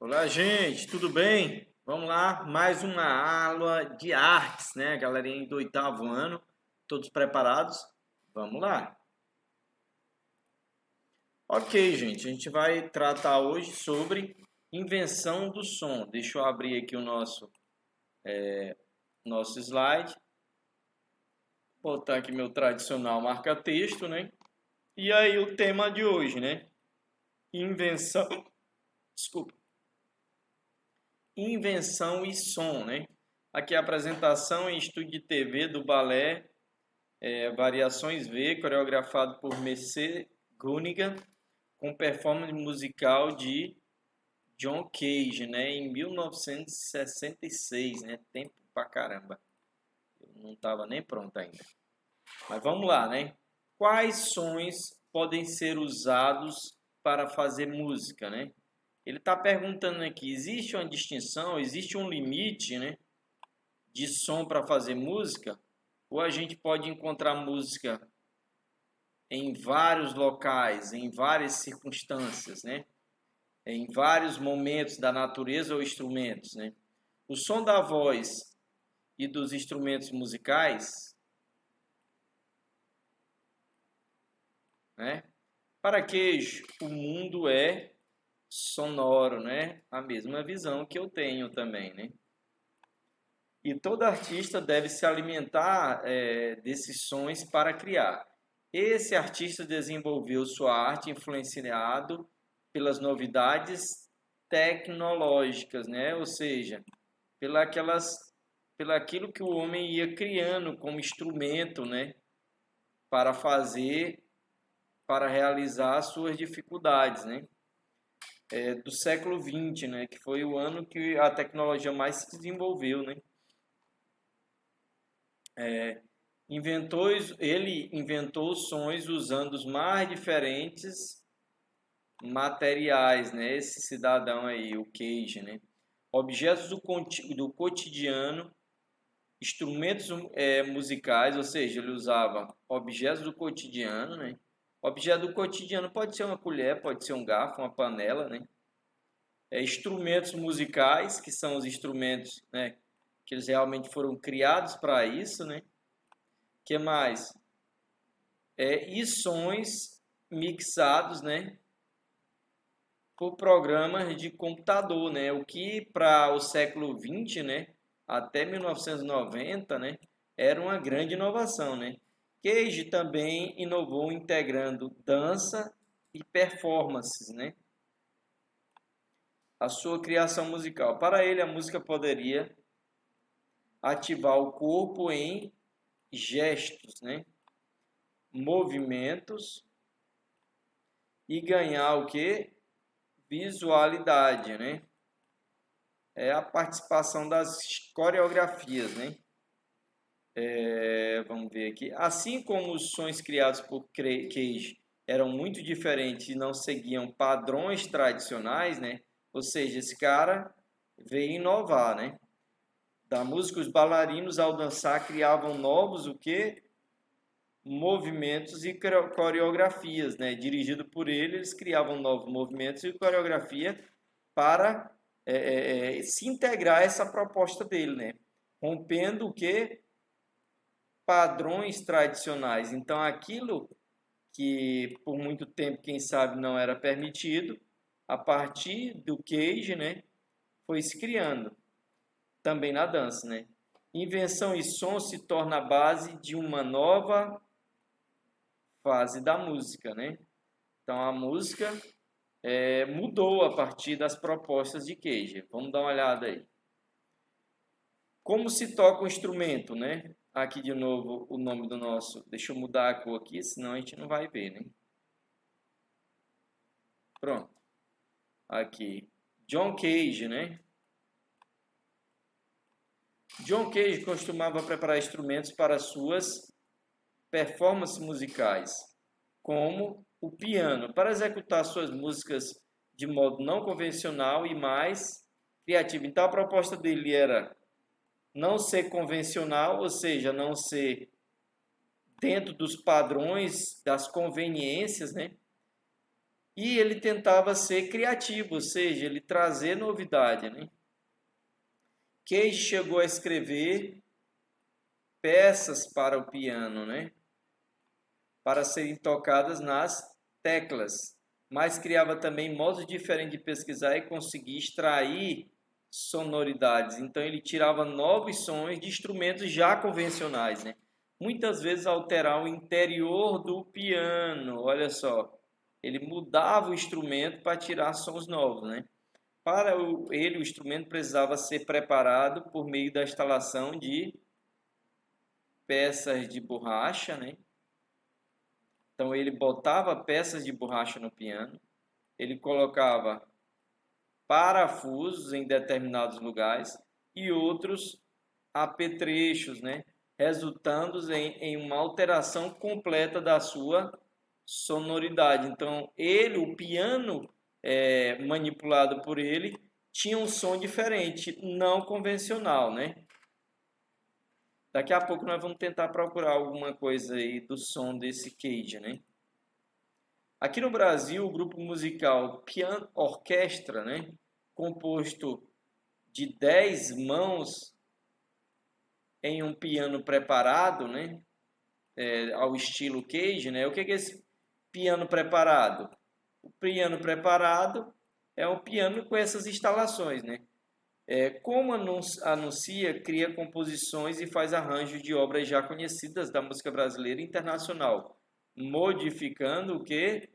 Olá, gente, tudo bem? Vamos lá, mais uma aula de artes, né? Galerinha do oitavo ano, todos preparados? Vamos lá. Ok, gente, a gente vai tratar hoje sobre invenção do som. Deixa eu abrir aqui o nosso slide, botar aqui meu tradicional marca-texto, né? E aí o tema de hoje, né? Invenção, desculpa, invenção e som, né? Aqui a apresentação em estúdio de TV do balé Variações V, coreografado por Merce Gunnigan, com performance musical de John Cage, né, em 1966, né, tempo pra caramba. Eu não estava nem pronto ainda. Mas vamos lá, né? Quais sons podem ser usados para fazer música, né? Ele está perguntando aqui, existe uma distinção, existe um limite, né, de som para fazer música? Ou a gente pode encontrar música em vários locais, em várias circunstâncias, né? Em vários momentos da natureza ou instrumentos, né? O som da voz e dos instrumentos musicais, né? Para queijo, o mundo é sonoro, né? A mesma visão que eu tenho também, né? E todo artista deve se alimentar desses sons para criar. Esse artista desenvolveu sua arte influenciado pelas novidades tecnológicas, né? Ou seja, pelo aquilo que o homem ia criando como instrumento, né? Para fazer, para realizar suas dificuldades, né? Do século XX, né? Que foi o ano que a tecnologia mais se desenvolveu, né? Ele inventou sons usando os mais diferentes materiais, né? Esse cidadão aí, o Cage, né? Objetos do cotidiano, instrumentos musicais, ou seja, ele usava objetos do cotidiano, né? Objeto do cotidiano pode ser uma colher, pode ser um garfo, uma panela, né? Instrumentos musicais, que são os instrumentos, né? Que eles realmente foram criados para isso, né? Que mais? E sons mixados, né? Por programas de computador, né? O que para o século XX, né? Até 1990, né? Era uma grande inovação, né? Cage também inovou integrando dança e performances, né? A sua criação musical. Para ele, a música poderia ativar o corpo em gestos, né? Movimentos e ganhar o que? Visualidade, né? É a participação das coreografias, né? Vamos ver aqui. Assim como os sons criados por Cage eram muito diferentes e não seguiam padrões tradicionais, né? Ou seja, esse cara veio inovar, né? Da música, os bailarinos ao dançar criavam novos o que? Movimentos e coreografias, né? Dirigido por ele, eles criavam novos movimentos e coreografia para se integrar a essa proposta dele, né? Rompendo o que? Padrões tradicionais. Então, aquilo que por muito tempo, quem sabe, não era permitido, a partir do Cage, né? Foi se criando. Também na dança, né? Invenção e som se torna a base de uma nova fase da música, né? Então a música mudou a partir das propostas de Cage. Vamos dar uma olhada aí. Como se toca o instrumento, né? Aqui de novo o nome do nosso. Deixa eu mudar a cor aqui, senão a gente não vai ver, né? Pronto. Aqui. John Cage, né? John Cage costumava preparar instrumentos para suas performances musicais, como o piano, para executar suas músicas de modo não convencional e mais criativo. Então a proposta dele era não ser convencional, ou seja, não ser dentro dos padrões, das conveniências, né? E ele tentava ser criativo, ou seja, ele trazer novidade, né? Cage chegou a escrever peças para o piano, né? Para serem tocadas nas teclas, mas criava também modos diferentes de pesquisar e conseguir extrair sonoridades. Então ele tirava novos sons de instrumentos já convencionais, né? Muitas vezes alterar o interior do piano, olha só. Ele mudava o instrumento para tirar sons novos, né? Para ele, o instrumento precisava ser preparado por meio da instalação de peças de borracha, né? Então ele botava peças de borracha no piano, ele colocava parafusos em determinados lugares e outros apetrechos, né? Resultando em uma alteração completa da sua sonoridade. Então ele, o piano manipulado por ele, tinha um som diferente, não convencional, né? Daqui a pouco nós vamos tentar procurar alguma coisa aí do som desse Cage, né? Aqui no Brasil, o grupo musical Piano Orquestra, né, composto de 10 mãos em um piano preparado, né, ao estilo Cage, né? O que é esse piano preparado? O piano preparado é um piano com essas instalações, né? Como anuncia, cria composições e faz arranjos de obras já conhecidas da música brasileira e internacional, modificando o que?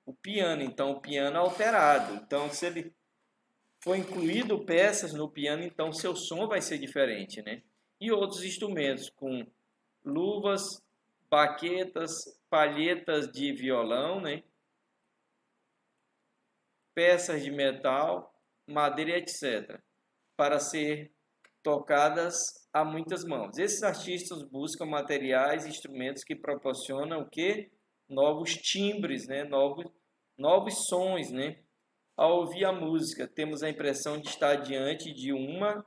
O piano. Então, o piano alterado. Então, se ele for incluído peças no piano, então seu som vai ser diferente, né? E outros instrumentos com luvas, baquetas, palhetas de violão, né? Peças de metal, madeira, etc., para ser tocadas a muitas mãos. Esses artistas buscam materiais e instrumentos que proporcionam o que? Novos timbres, né? Novos sons, né? Ao ouvir a música, temos a impressão de estar diante de uma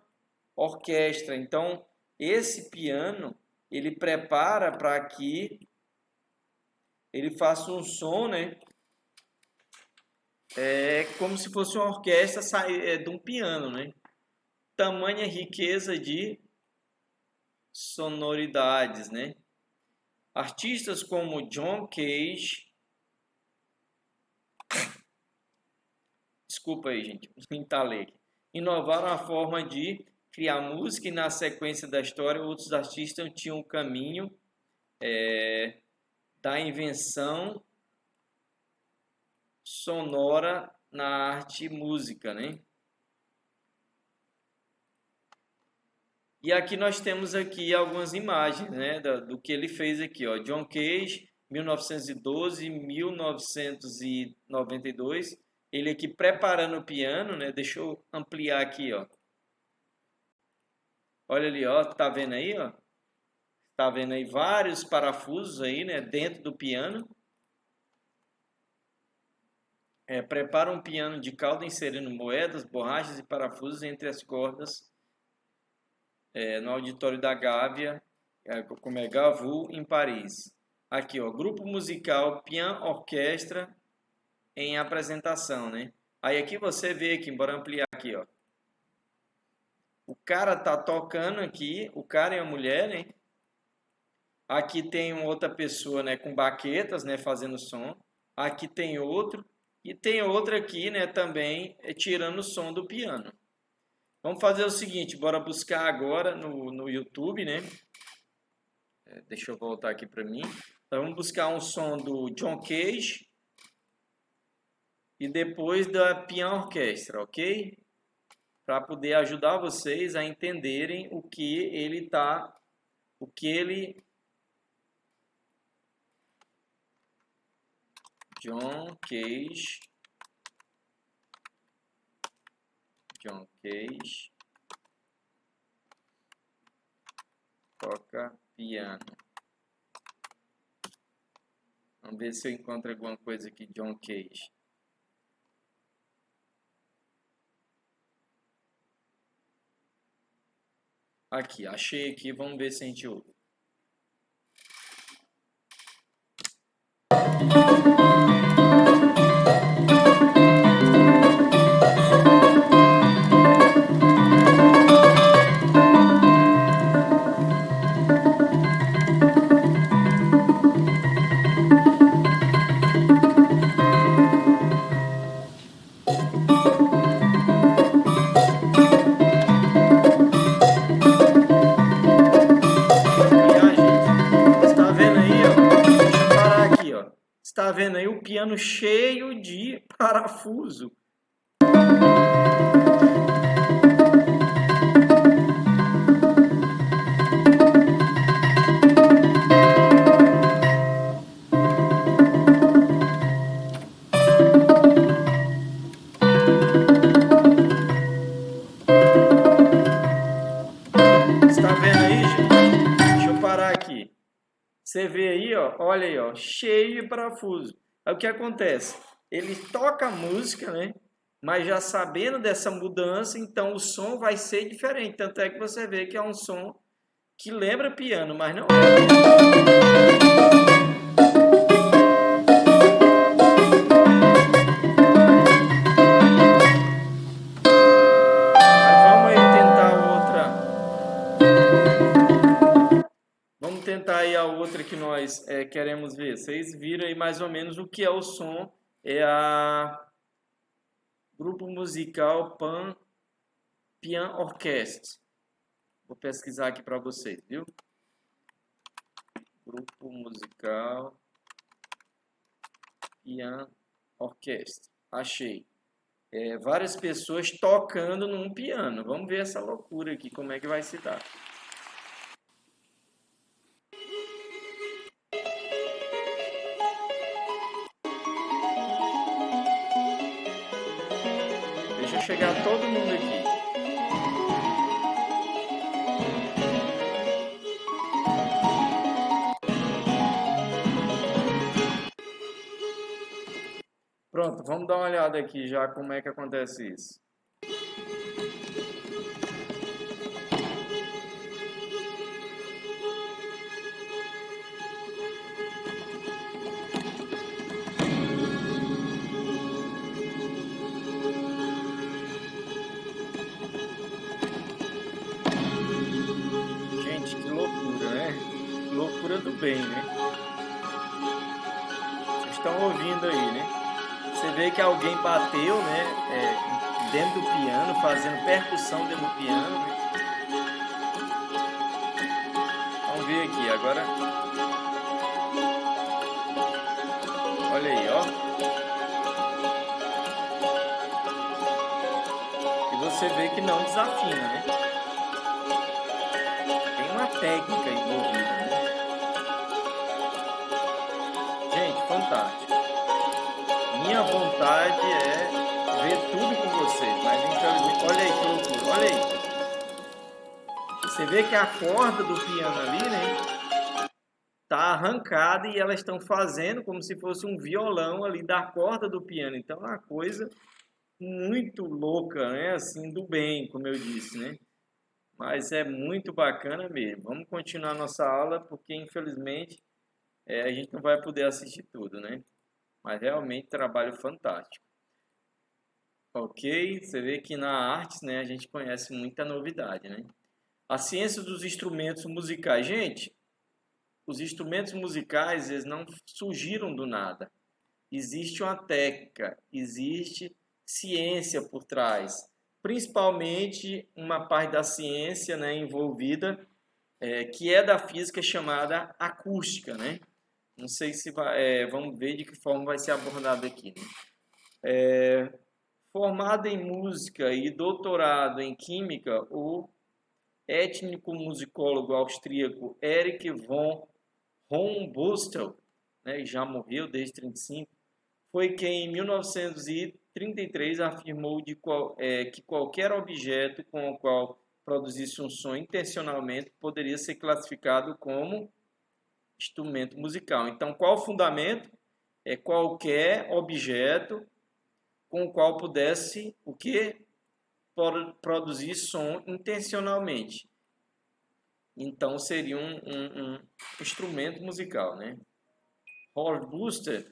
orquestra. Então, esse piano, ele prepara para que ele faça um som, né? Como se fosse uma orquestra de um piano, né? Tamanha riqueza de sonoridades, né? Artistas como John Cage, desculpa aí, gente, entalei aqui, inovaram a forma de criar música e na sequência da história outros artistas tinham o caminho da invenção sonora na arte e música, né? E aqui nós temos aqui algumas imagens, né, do que ele fez aqui, ó. John Cage, 1912, 1992. Ele aqui preparando o piano, né? Deixa eu ampliar aqui, ó. Olha ali, ó, tá vendo aí, ó? Tá vendo aí vários parafusos aí, né, dentro do piano. Prepara um piano de cauda inserindo moedas, borrachas e parafusos entre as cordas no auditório da Gávea, como é Gavu, em Paris. Aqui, ó, grupo musical Piano Orquestra em apresentação, né? Aí aqui você vê aqui, bora ampliar aqui, ó. O cara tá tocando aqui, o cara e a mulher, né? Aqui tem uma outra pessoa, né, com baquetas, né, fazendo som. Aqui tem outro e tem outro aqui, né, também tirando o som do piano. Vamos fazer o seguinte, bora buscar agora no YouTube, né? Deixa eu voltar aqui para mim. Então, vamos buscar um som do John Cage e depois da Piano Orquestra, ok? Para poder ajudar vocês a entenderem o que ele John Cage toca piano. Vamos ver se eu encontro alguma coisa aqui, John Cage. Aqui, achei aqui, vamos ver se a gente ouve. vendo aí o piano cheio de parafuso. Está vendo aí, gente? Deixa eu parar aqui. Você vê aí, ó, olha aí, ó, cheio de parafuso. Aí o que acontece? Ele toca a música, né? Mas já sabendo dessa mudança, então o som vai ser diferente. Tanto é que você vê que é um som que lembra piano, mas não é. Mas vamos aí tentar outra. Vamos tentar aí a outra que nós queremos ver. Vocês viram aí mais ou menos o que é o som. É a grupo musical Pian Orchestra. Vou pesquisar aqui para vocês, viu? Grupo musical Pian Orchestra. Achei. Várias pessoas tocando num piano. Vamos ver essa loucura aqui, como é que vai se dar. Deixa chegar todo mundo aqui. Pronto, vamos dar uma olhada aqui já como é que acontece isso. Gente, que loucura, né? Loucura do bem, né? Vocês estão ouvindo aí, né? Você vê que alguém bateu, né? Dentro do piano, fazendo percussão dentro do piano, né? Vamos ver aqui agora. Olha aí, ó. E você vê que não desafina, né? Tem uma técnica envolvida, né? Gente, fantástico. Minha vontade é ver tudo com vocês, mas infelizmente, olha aí que loucura, olha aí. Você vê que a corda do piano ali, né, tá arrancada e elas estão fazendo como se fosse um violão ali da corda do piano. Então é uma coisa muito louca, né, assim, do bem, como eu disse, né. Mas é muito bacana mesmo. Vamos continuar nossa aula porque infelizmente a gente não vai poder assistir tudo, né. Mas realmente trabalho fantástico. Ok, você vê que na artes, né, a gente conhece muita novidade, né? A ciência dos instrumentos musicais. Gente, os instrumentos musicais, eles não surgiram do nada. Existe uma técnica, existe ciência por trás. Principalmente uma parte da ciência, né, envolvida, que é da física chamada acústica, né? Não sei se vamos ver de que forma vai ser abordado aqui, né? Formado em música e doutorado em química, o étnico-musicólogo austríaco Erich von Hornbostel, né, já morreu desde 1935, foi quem em 1933 afirmou que qualquer objeto com o qual produzisse um som intencionalmente poderia ser classificado como instrumento musical. Então, qual o fundamento? É qualquer objeto com o qual pudesse o que produzir som intencionalmente. Então seria um instrumento musical, né? Hornbuster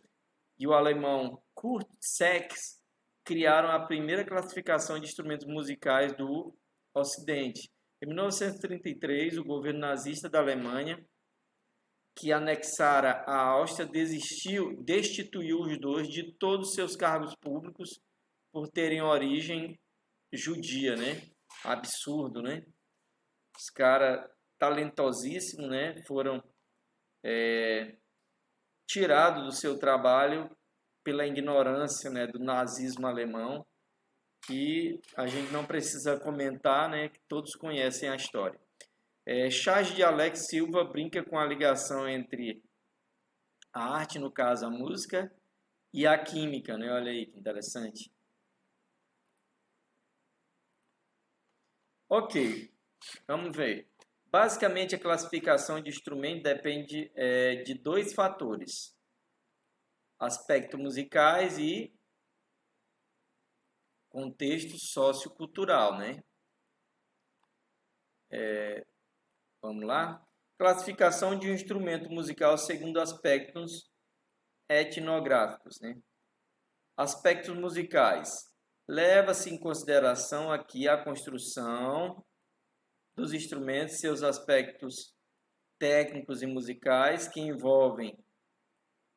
e o alemão Kurt Sachs criaram a primeira classificação de instrumentos musicais do Ocidente. Em 1933, o governo nazista da Alemanha, que anexara a Áustria, destituiu os dois de todos os seus cargos públicos por terem origem judia, né? Absurdo, né? Os caras talentosíssimos, né? Foram tirado do seu trabalho pela ignorância, né, do nazismo alemão, que a gente não precisa comentar, né, que todos conhecem a história. Charles de Alex Silva brinca com a ligação entre a arte, no caso a música, e a química, né? Olha aí que interessante. Ok, vamos ver. Basicamente, a classificação de instrumento depende de dois fatores: aspectos musicais e contexto sociocultural, né? Vamos lá? Classificação de um instrumento musical segundo aspectos etnográficos, né? Aspectos musicais. Leva-se em consideração aqui a construção dos instrumentos, seus aspectos técnicos e musicais, que envolvem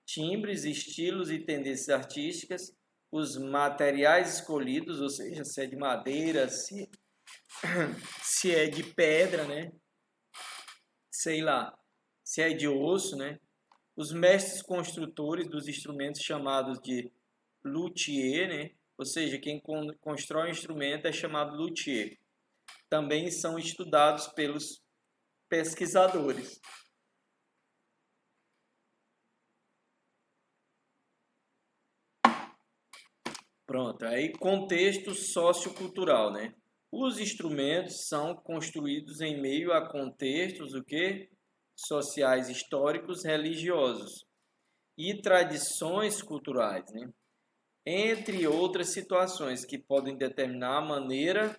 timbres, estilos e tendências artísticas, os materiais escolhidos, ou seja, se é de madeira, se é de pedra, né? Sei lá, se é de osso, né? Os mestres construtores dos instrumentos chamados de luthier, né? Ou seja, quem constrói o instrumento é chamado luthier. Também são estudados pelos pesquisadores. Pronto, aí contexto sociocultural, né? Os instrumentos são construídos em meio a contextos, o quê? Sociais, históricos, religiosos e tradições culturais, né? Entre outras situações que podem determinar a maneira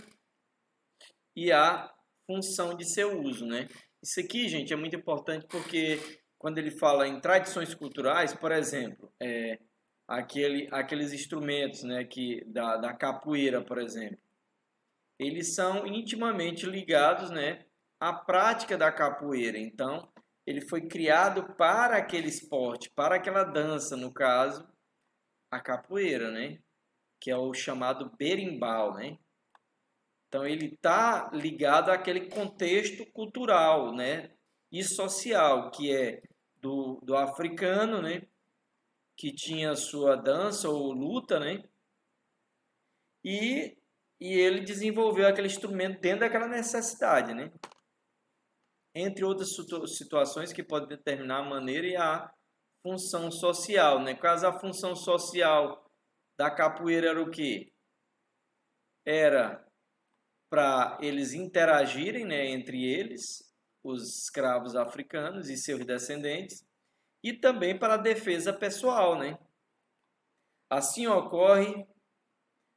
e a função de seu uso, né? Isso aqui, gente, é muito importante porque quando ele fala em tradições culturais, por exemplo, aqueles instrumentos, né, da capoeira, por exemplo, eles são intimamente ligados, né, à prática da capoeira. Então, ele foi criado para aquele esporte, para aquela dança, no caso, a capoeira, né, que é o chamado berimbau, né? Então, ele está ligado àquele contexto cultural, né, e social, que é do africano, né, que tinha sua dança ou luta, né, e ele desenvolveu aquele instrumento dentro daquela necessidade, né? Entre outras situações que podem determinar a maneira e a função social, né? Caso a função social da capoeira era o quê? Era para eles interagirem, né, entre eles, os escravos africanos e seus descendentes, e também para a defesa pessoal, né? Assim ocorre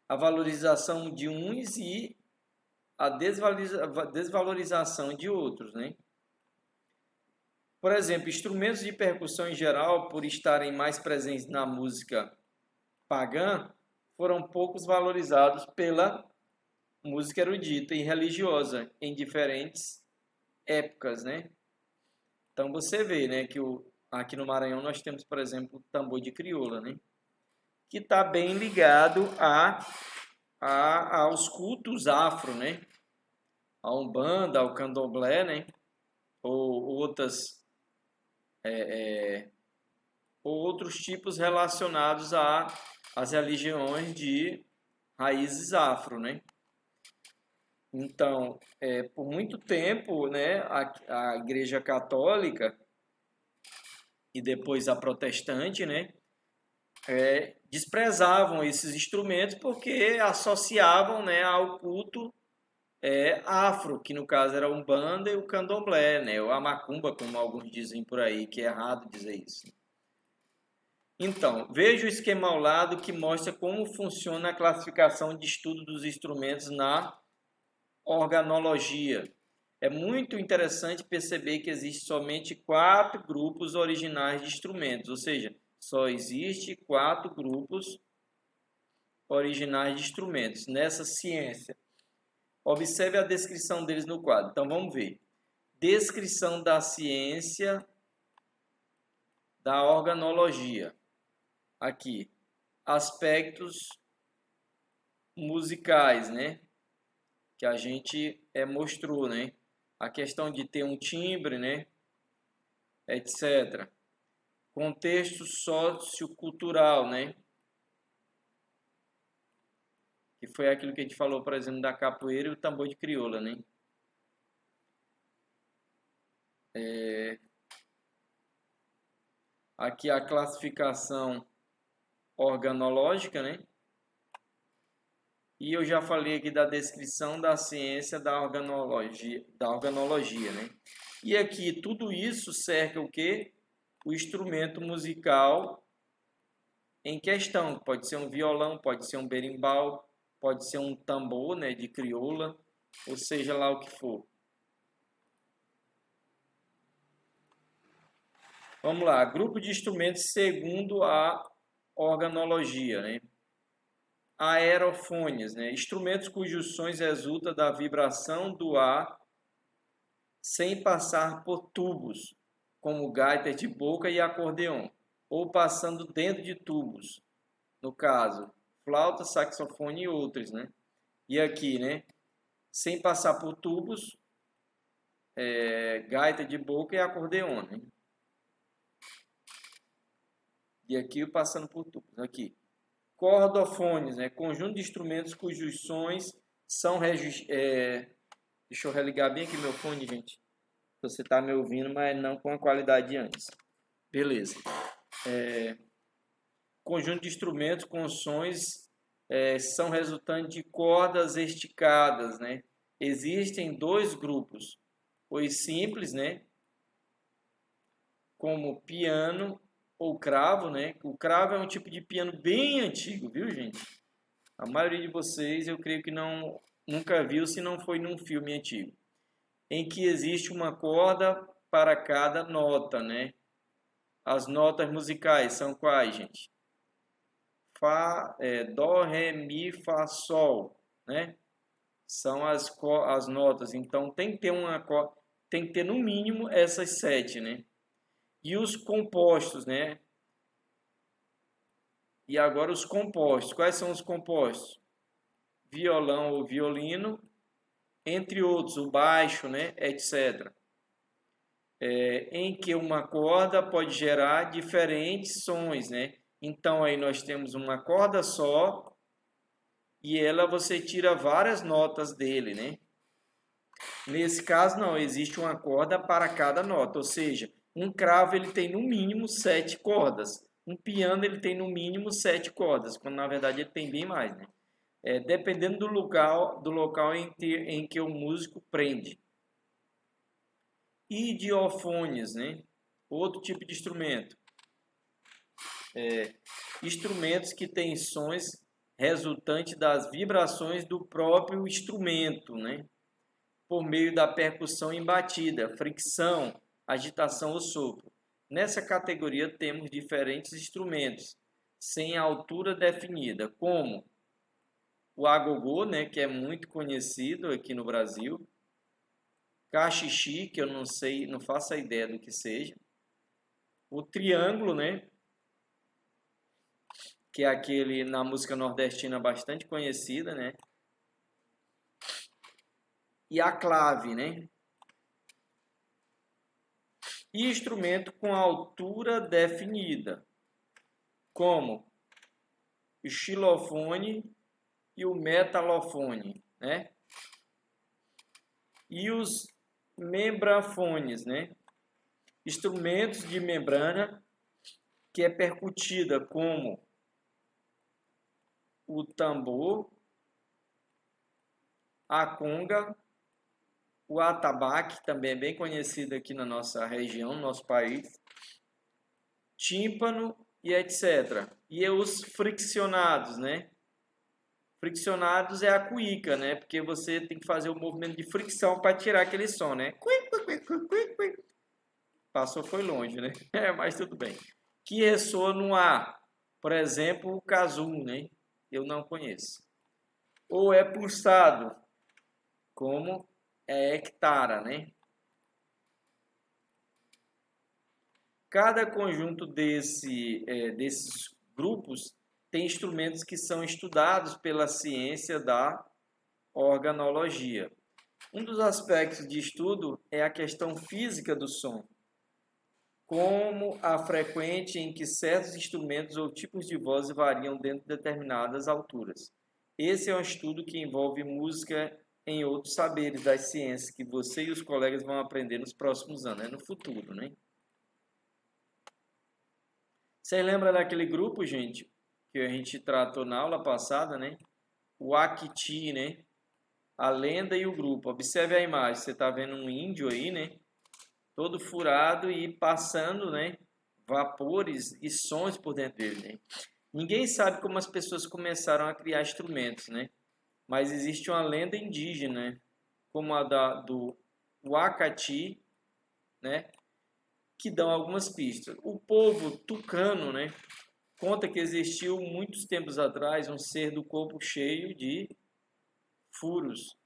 a valorização de uns e a desvalorização de outros, né? Por exemplo, instrumentos de percussão em geral, por estarem mais presentes na música pagã, foram poucos valorizados pela música erudita e religiosa em diferentes épocas, né? Então você vê, né, que aqui no Maranhão nós temos, por exemplo, o tambor de crioula, né? Que está bem ligado aos cultos afro, né? A Umbanda, ao Candomblé, né? Ou outros tipos relacionados às religiões de raízes afro, né? Então, por muito tempo, né, a Igreja Católica e depois a protestante, né, desprezavam esses instrumentos porque associavam, né, ao culto afro, que no caso era a Umbanda e o Candomblé, né, ou a Macumba, como alguns dizem por aí, que é errado dizer isso. Então, veja o esquema ao lado que mostra como funciona a classificação de estudo dos instrumentos na organologia. É muito interessante perceber que existe somente 4 grupos originais de instrumentos, ou seja, só existe 4 grupos originais de instrumentos nessa ciência. Observe a descrição deles no quadro. Então vamos ver. Descrição da ciência da organologia. Aqui, aspectos musicais, né? Que a gente mostrou, né? A questão de ter um timbre, né? Etc. Contexto sociocultural, né? Que foi aquilo que a gente falou, por exemplo, da capoeira e o tambor de crioula, né? Aqui a classificação organológica, né? E eu já falei aqui da descrição da ciência da organologia, né? E aqui tudo isso cerca o quê? O instrumento musical em questão. Pode ser um violão, pode ser um berimbau, pode ser um tambor, né, de crioula, ou seja lá o que for. Vamos lá, grupo de instrumentos segundo a organologia, né? Aerofônios, né? Instrumentos cujos sons resultam da vibração do ar sem passar por tubos, como gaita de boca e acordeão, ou passando dentro de tubos, no caso, flauta, saxofone e outros, né? E aqui, né? Sem passar por tubos, gaita de boca e acordeão, né? E aqui passando por tubos, aqui. Cordofones, né? Conjunto de instrumentos cujos sons são deixa eu religar bem aqui meu fone, gente. Você está me ouvindo, mas não com a qualidade de antes. Beleza. Conjunto de instrumentos com sons são resultantes de cordas esticadas, né? Existem dois grupos. Os simples, né? Como piano ou cravo, né? O cravo é um tipo de piano bem antigo, viu, gente? A maioria de vocês, eu creio que nunca viu, se não foi num filme antigo, em que existe uma corda para cada nota, né? As notas musicais são quais, gente? Fá, dó, ré, mi, fá, sol, né? São as notas. Então tem que ter tem que ter no mínimo essas 7, né? E os compostos, né? E agora os compostos. Quais são os compostos? Violão ou violino, entre outros, o baixo, né? Etc. Em que uma corda pode gerar diferentes sons, né? Então aí nós temos uma corda só e ela você tira várias notas dele, né? Nesse caso não, existe uma corda para cada nota, ou seja, um cravo ele tem no mínimo 7 cordas, um piano ele tem no mínimo 7 cordas, quando na verdade ele tem bem mais, né? Dependendo do local em que o músico prende. Idiofones, né? Outro tipo de instrumento. Instrumentos que têm sons resultantes das vibrações do próprio instrumento, né? Por meio da percussão em batida, fricção, agitação ou sopro. Nessa categoria temos diferentes instrumentos sem altura definida, como o agogô, né, que é muito conhecido aqui no Brasil, cachixi, que eu não sei, não faço a ideia do que seja, o triângulo, né, que é aquele na música nordestina bastante conhecida, né, e a clave, né, e instrumento com altura definida, como o xilofone e o metalofone, né, e os membrafones, né, instrumentos de membrana que é percutida, como o tambor, a conga, o atabaque, também é bem conhecido aqui na nossa região, no nosso país, tímpano e etc. E os friccionados, né? Friccionados é a cuíca, né? Porque você tem que fazer o movimento de fricção para tirar aquele som, né? Passou, foi longe, né? Mas tudo bem. Que ressoa no ar. Por exemplo, o kazoo, né? Eu não conheço. Ou é pulsado, como é hectara, né? Cada conjunto desses grupos tem instrumentos que são estudados pela ciência da organologia. Um dos aspectos de estudo é a questão física do som. como a frequência em que certos instrumentos ou tipos de voz variam dentro de determinadas alturas. Esse é um estudo que envolve música em outros saberes das ciências que você e os colegas vão aprender nos próximos anos, no futuro, né? Você lembra daquele grupo, gente, que a gente tratou na aula passada, né? O Akiti, né? A lenda e o grupo. Observe a imagem, você está vendo um índio aí, né? Todo furado e passando, né? Vapores e sons por dentro dele, né? Ninguém sabe como as pessoas começaram a criar instrumentos, né? Mas existe uma lenda indígena, né? Como a do Wakati, né? Que dão algumas pistas. O povo tucano, né? Conta que existiu muitos tempos atrás um ser do corpo cheio de furos,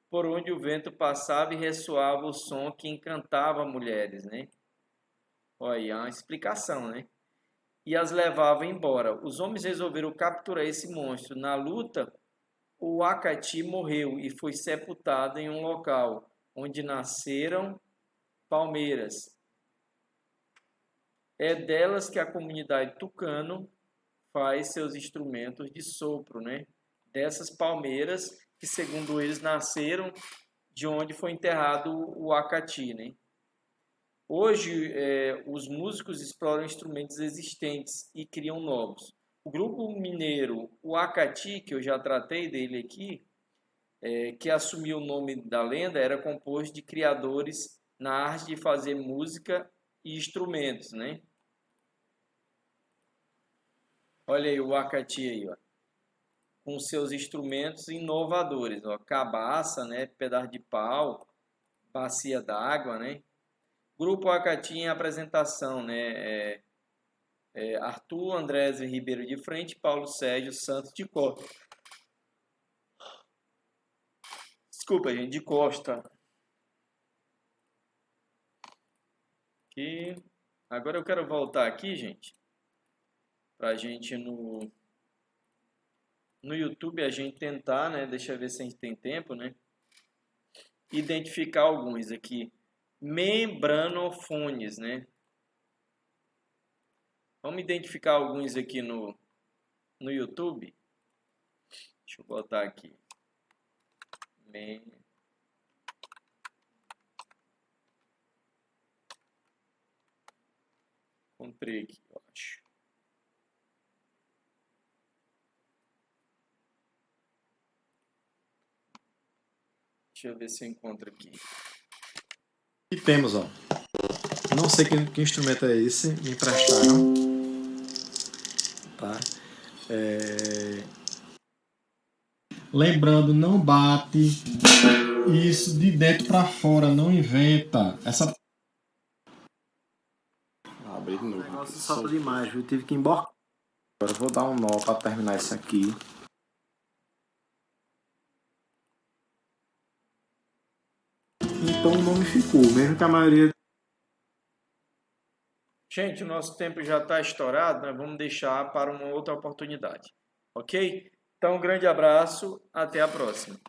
por onde o vento passava e ressoava o som que encantava mulheres, né? Olha, é uma explicação, né? E as levava embora. Os homens resolveram capturar esse monstro. Na luta, o Akati morreu e foi sepultado em um local onde nasceram palmeiras. É delas que a comunidade tucano faz seus instrumentos de sopro, né? Dessas palmeiras que, segundo eles, nasceram de onde foi enterrado o Akati, né? Hoje, os músicos exploram instrumentos existentes e criam novos. O grupo mineiro, o Akati, que eu já tratei dele aqui, que assumiu o nome da lenda, era composto de criadores na arte de fazer música e instrumentos, né? Olha aí o Akati aí, ó, com seus instrumentos inovadores, ó, cabaça, né, pedaço de pau, bacia d'água, né? Grupo Akati em apresentação, né? Arthur Andrés Ribeiro de frente, Paulo Sérgio Santos de Costa. Desculpa, gente, de Costa. E agora eu quero voltar aqui, gente, pra gente no YouTube a gente tentar, né? Deixa eu ver se a gente tem tempo, né? Identificar alguns aqui. Membranofones, né? Vamos identificar alguns aqui no YouTube. Deixa eu botar aqui. Encontrei aqui, eu acho. Deixa eu ver se eu encontro aqui. E temos, ó. Não sei que instrumento é esse, me emprestaram. Tá? Lembrando, não bate isso de dentro para fora, não inventa. Essa. Abrir de novo. Nossa, salta demais, viu? Tive que ir embora. Agora eu vou dar um nó para terminar isso aqui. Então o nome ficou, mesmo que a maioria. Gente, o nosso tempo já está estourado, nós vamos deixar para uma outra oportunidade. Ok? Então, um grande abraço, até a próxima.